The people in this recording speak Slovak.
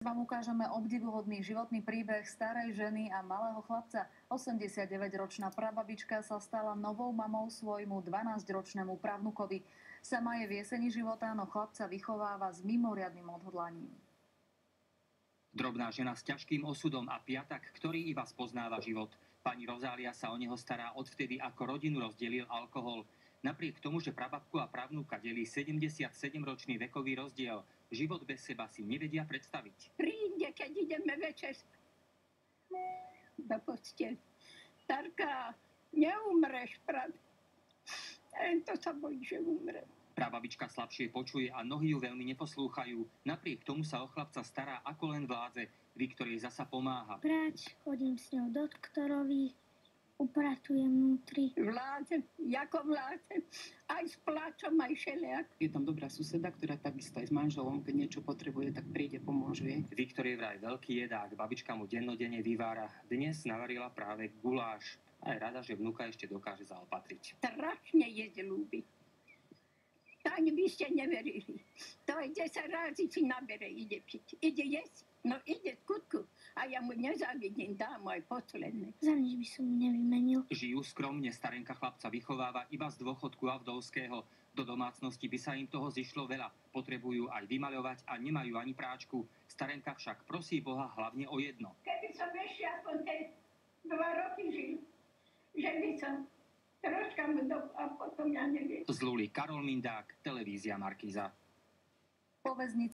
Vám ukážeme obdivuhodný životný príbeh starej ženy a malého chlapca. 89-ročná prababička sa stala novou mamou svojmu 12-ročnému pravnukovi. Sama je v jeseni života, no chlapca vychováva s mimoriadnym odhodlaním. Drobná žena s ťažkým osudom a piatak, ktorý iba spoznáva život. Pani Rozália sa o neho stará odvtedy, ako rodinu rozdelil alkohol. Napriek tomu, že prababku a pravnúka delí 77-ročný vekový rozdiel, život bez seba si nevedia predstaviť. Príde, keď ideme večer do postele. Tarka, neumreš, prav. To sa bojí, že umre. Prababička slabšie počuje a nohy ju veľmi neposlúchajú. Napriek tomu sa o chlapca stará ako len vládze. Viktor jej zasa pomáha. Prať, chodím s ňou do doktorovi, upratujem vnútri. Vládzem, ako vládzem. Aj s pláčom, aj všelijak. Je tam dobrá suseda, ktorá takisto aj s manželom, keď niečo potrebuje, tak príde, pomôže jej. Viktor je vraj veľký jedák, babička mu dennodenne vyvára. Dnes navarila práve guláš. A je rada, že vnuka ešte dokáže zaopatriť. Strašne jesť ľúbi. To ani by ste neverili. To aj 10 razy si nabere, ide piť. Ide jesť, no ide skutku. A ja mu nezávidím, dám mu aj posledné. Za nič by som mu nevymenil. Žijú skromne, starenka chlapca vychováva iba z dôchodku a vdovského. Do domácnosti by sa im toho zišlo veľa. Potrebujú aj vymaľovať a nemajú ani práčku. Starenka však prosí Boha hlavne o jedno. Keby som ešte aspoň 2 roky žil, že by som troška mu a potom ja neviem. Z Luly Karol Mindák, televízia Markíza. Po väznici